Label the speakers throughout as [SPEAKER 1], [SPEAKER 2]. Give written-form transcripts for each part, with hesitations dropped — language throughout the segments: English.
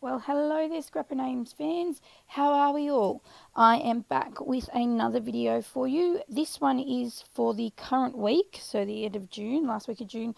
[SPEAKER 1] Well, hello there, Scrapper Names fans. How are we all? I am back with another video for you. This one is for the current week, so the end of June, last week of June.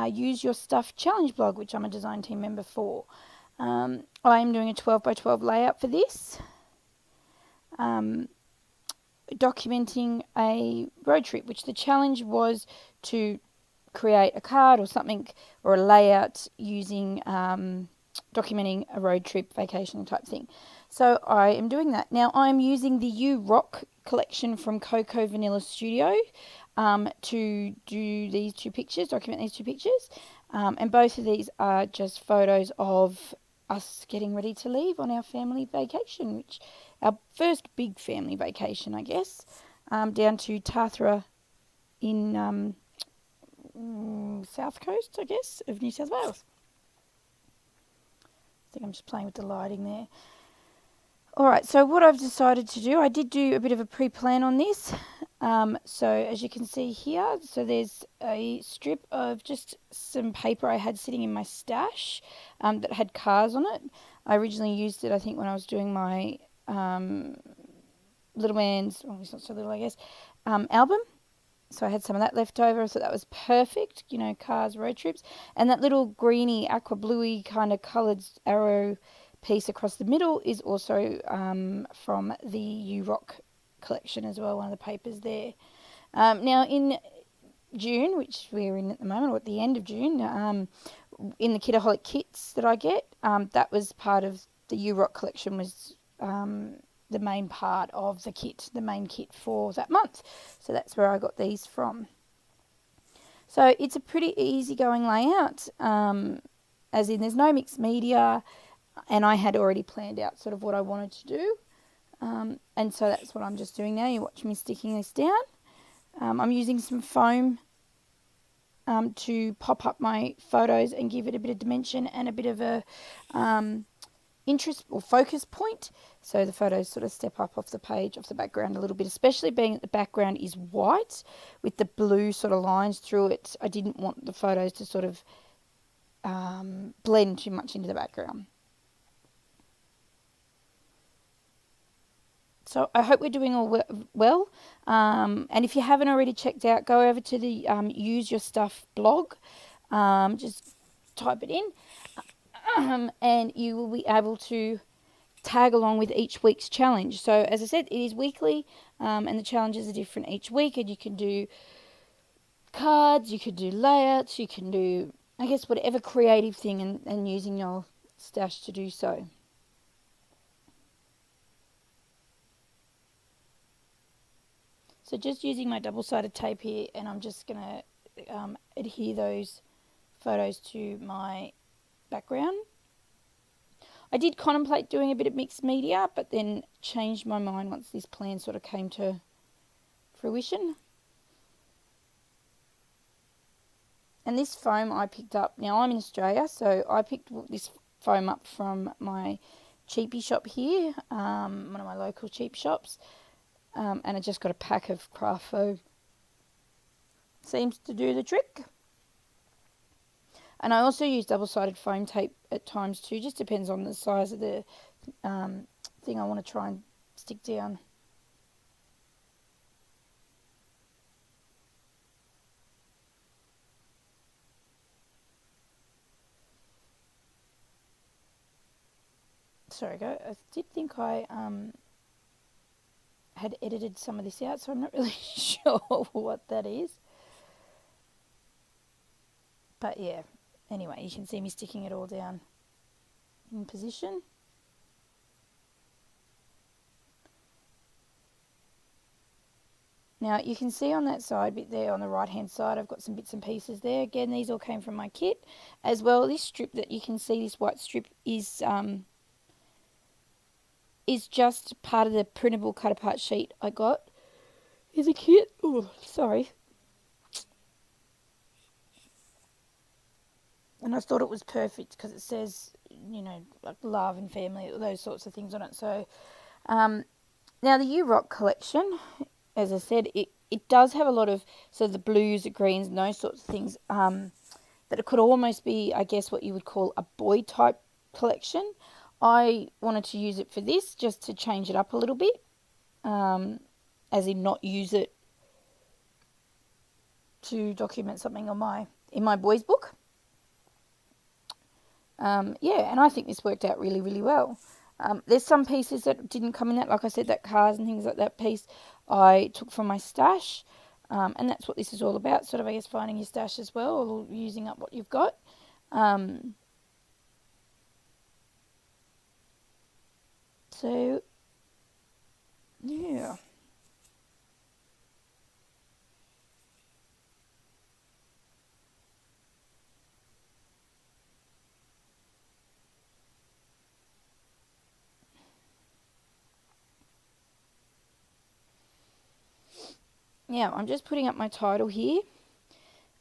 [SPEAKER 1] Use Your Stuff Challenge blog, which I'm a design team member for. I am doing a 12 by 12 layout for this, documenting a road trip, which the challenge was to create a card or something or a layout using documenting a road trip vacation type thing. So I am doing that. Now I'm using the U Rock collection from Coco Vanilla Studio to do these two pictures, document these two pictures. And both of these are just photos of us getting ready to leave on our family vacation, which our first big family vacation, I guess, down to Tathra in south coast, I guess, of New South Wales. I think I'm just playing with the lighting there. Alright, so what I've decided to do, I did do a bit of a pre-plan on this. So as you can see here, so there's a strip of just some paper I had sitting in my stash that had cars on it. I originally used it, I think, when I was doing my little man's, well, he's not so little, I guess, album. So I had some of that left over. I thought that was perfect, you know, cars, road trips. And that little greeny, aqua bluey kind of coloured arrow piece across the middle is also from the U Rock collection as well, one of the papers there. Now in June, which we're in at the moment, or at the end of June, in the Kidaholic kits that I get, that was part of the U Rock collection, was the main part of the kit, the main kit for that month. So that's where I got these from. So it's a pretty easygoing layout, as in there's no mixed media, and I had already planned out sort of what I wanted to do. And so that's what I'm just doing now. You watch me sticking this down. I'm using some foam to pop up my photos and give it a bit of dimension and a bit of a interest or focus point, so the photos sort of step up off the page, off the background a little bit, especially being that the background is white with the blue sort of lines through it. I didn't want the photos to sort of blend too much into the background. So I hope we're doing all well. And if you haven't already checked out, go over to the Use Your Stuff blog. Just type it in. And you will be able to tag along with each week's challenge. So as I said, it is weekly, and the challenges are different each week, and you can do cards, you can do layouts, you can do, I guess, whatever creative thing, and using your stash to do so. So just using my double-sided tape here, and I'm just going to adhere those photos to my background. I did contemplate doing a bit of mixed media, but then changed my mind once this plan sort of came to fruition. And this foam I picked up, now I'm in Australia, so I picked this foam up from my cheapie shop here, one of my local cheap shops, and I just got a pack of craft foam. Seems to do the trick. And I also use double-sided foam tape at times too, just depends on the size of the thing I want to try and stick down. Sorry, I did think I had edited some of this out, so I'm not really sure what that is. But yeah, anyway, you can see me sticking it all down in position. Now you can see on that side bit there on the right hand side, I've got some bits and pieces there. Again, these all came from my kit. As well, this strip that you can see, this white strip, is just part of the printable cut apart sheet I got in the kit. Oh, sorry. And I thought it was perfect because it says, you know, like love and family, those sorts of things on it. So now the U Rock collection, as I said, it does have a lot of sort of the blues, the greens, and those sorts of things that it could almost be, I guess, what you would call a boy type collection. I wanted to use it for this, just to change it up a little bit, as in not use it to document something in my boys' book. Yeah, and I think this worked out really, really well. There's some pieces that didn't come in that, like I said, that cars and things like that piece I took from my stash, and that's what this is all about, sort of, I guess, finding your stash as well, or using up what you've got. So, yeah. Yeah, I'm just putting up my title here,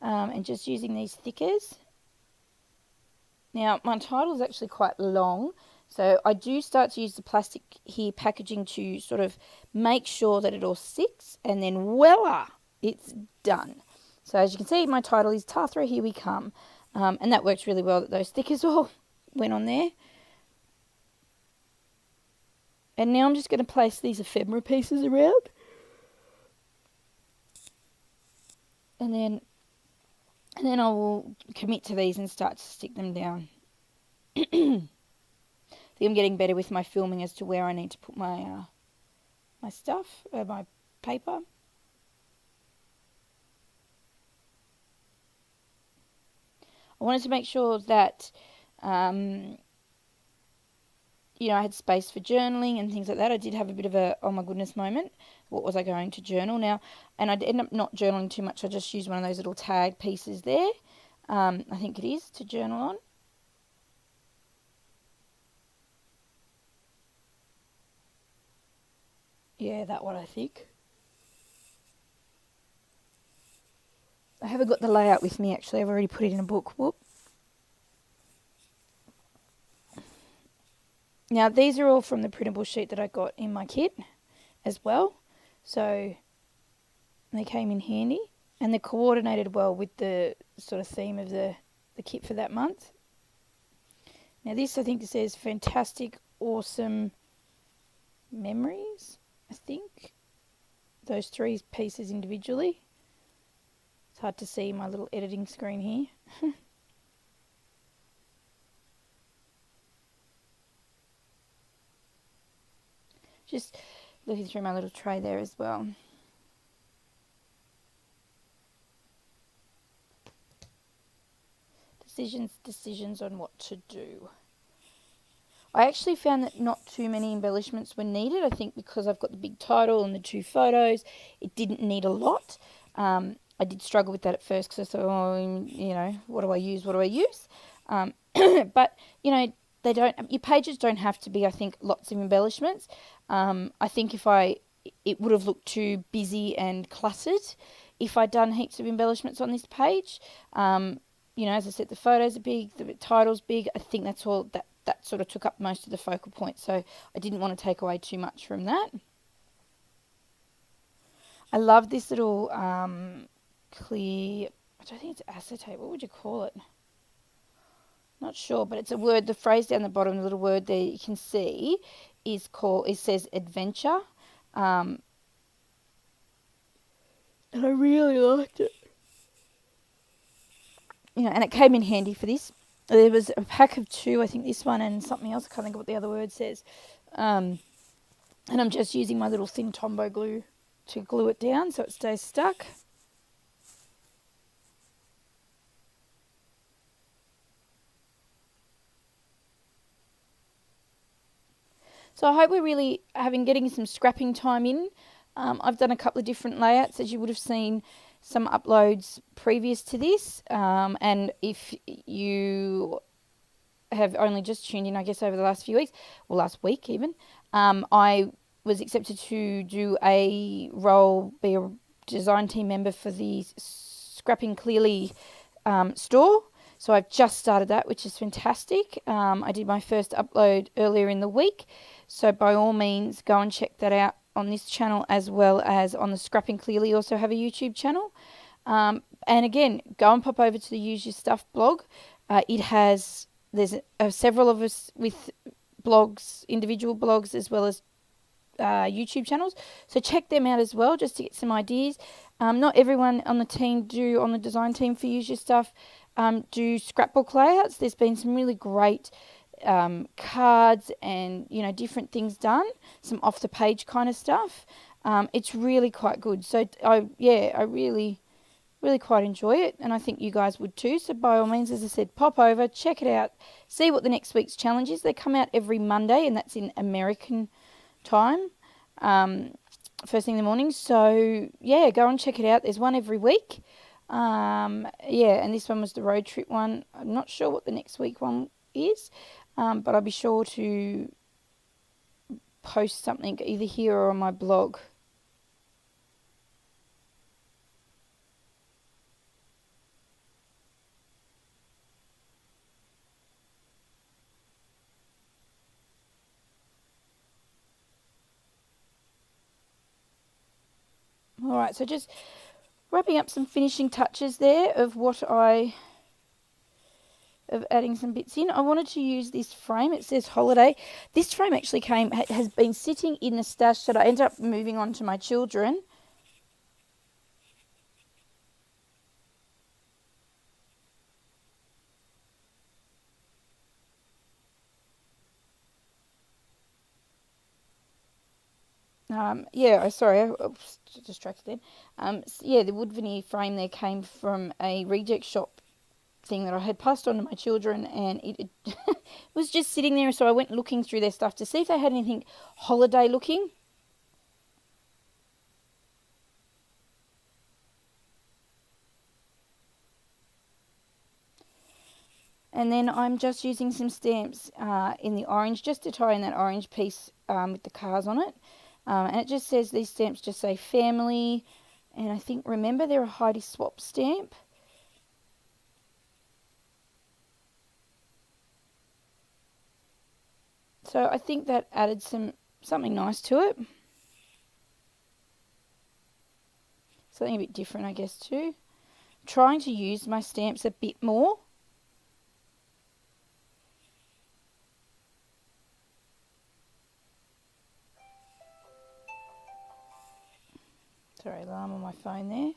[SPEAKER 1] and just using these thickers. Now, my title is actually quite long, so I do start to use the plastic here packaging to sort of make sure that it all sticks, and then voila, it's done. So as you can see, my title is Tathra, Here We Come, and that works really well that those stickers all went on there. And now I'm just going to place these ephemera pieces around. And then I will commit to these and start to stick them down. I think I'm getting better with my filming as to where I need to put my my stuff, my paper. I wanted to make sure that I had space for journaling and things like that. I did have a bit of a oh my goodness moment. What was I going to journal now? And I'd end up not journaling too much. I just used one of those little tag pieces there. I think it is to journal on. Yeah, that one I think. I haven't got the layout with me actually. I've already put it in a book. Whoop. Now these are all from the printable sheet that I got in my kit as well. So they came in handy, and they're coordinated well with the sort of theme of the kit for that month. Now this I think says fantastic, awesome memories, I think. Those three pieces individually. It's hard to see my little editing screen here. Just looking through my little tray there as well. Decisions on what to do. I actually found that not too many embellishments were needed. I think because I've got the big title and the 2 photos, it didn't need a lot. I did struggle with that at first because I thought, what do I use? But, your pages don't have to be, I think, lots of embellishments. I think it would have looked too busy and cluttered if I'd done heaps of embellishments on this page. As I said, the photos are big, the title's big. I think that's all that sort of took up most of the focal point, so I didn't want to take away too much from that. I love this little clear, I don't think it's acetate, what would you call it? Not sure, but it's a word, the phrase down the bottom, the little word there you can see it says adventure. And I really liked it. And it came in handy for this. There was a pack of 2, I think this one and something else. I can't think of what the other word says. And I'm just using my little thin Tombow glue to glue it down so it stays stuck. So I hope we're really getting some scrapping time in. I've done a couple of different layouts, as you would have seen some uploads previous to this. And if you have only just tuned in, I guess, over the last few weeks, or last week even, I was accepted to do be a design team member for the Scrapping Clearly store. So I've just started that, which is fantastic. I did my first upload earlier in the week. So by all means, go and check that out on this channel as well as on the Scrapping Clearly. Also have a YouTube channel. And again, go and pop over to the Use Your Stuff blog. There's several of us with blogs, individual blogs, as well as YouTube channels. So check them out as well, just to get some ideas. Not everyone on the design team for Use Your Stuff, do scrapbook layouts. There's been some really great cards and different things done, some off the page kind of stuff. It's really quite good. So I really quite enjoy it, and I think you guys would too. So by all means, as I said, pop over, check it out, see what the next week's challenge is. They come out every Monday, and that's in American time, first thing in the morning. So yeah, go and check it out. There's one every week. And this one was the road trip one. I'm not sure what the next week one is, but I'll be sure to post something either here or on my blog. Alright, so just wrapping up some finishing touches there of adding some bits in. I wanted to use this frame. It says holiday. This frame actually has been sitting in the stash that I ended up moving on to my children. Sorry, I was distracted then. The wood veneer frame there came from a reject shop thing that I had passed on to my children, and it was just sitting there, so I went looking through their stuff to see if they had anything holiday looking. And then I'm just using some stamps in the orange, just to tie in that orange piece with the cars on it. And it just says, these stamps just say family, and I think, remember, they're a Heidi Swap stamp. So I think that added something nice to it. Something a bit different, I guess, too. Trying to use my stamps a bit more. Sorry, alarm on my phone there.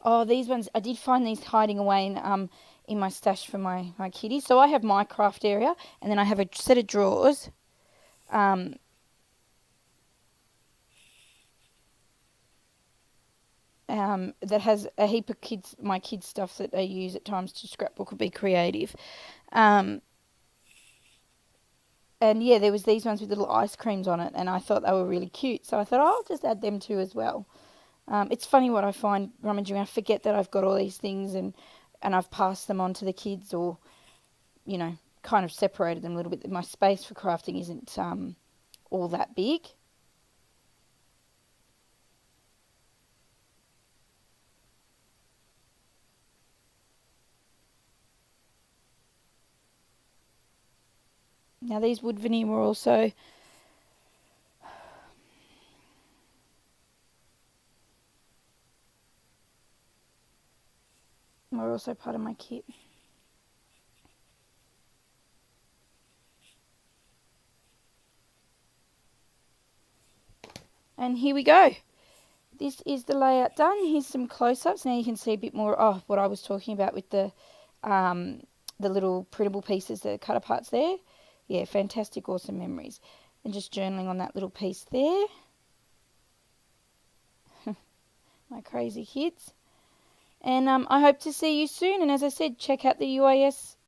[SPEAKER 1] Oh, these ones, I did find these hiding away in my stash for my kitties. So I have my craft area, and then I have a set of drawers that has a heap of my kids' stuff that they use at times to scrapbook or be creative. And yeah, there was these ones with little ice creams on it, and I thought they were really cute. So I thought, I'll just add them too as well. It's funny what I find rummaging. I forget that I've got all these things, and I've passed them on to the kids, or, kind of separated them a little bit. My space for crafting isn't all that big. Now these wood veneer were also part of my kit. And here we go. This is the layout done. Here's some close-ups. Now you can see a bit more of what I was talking about with the little printable pieces, the cut aparts there. Yeah, fantastic, awesome memories. And just journaling on that little piece there. My crazy kids. And I hope to see you soon. And as I said, check out the UYS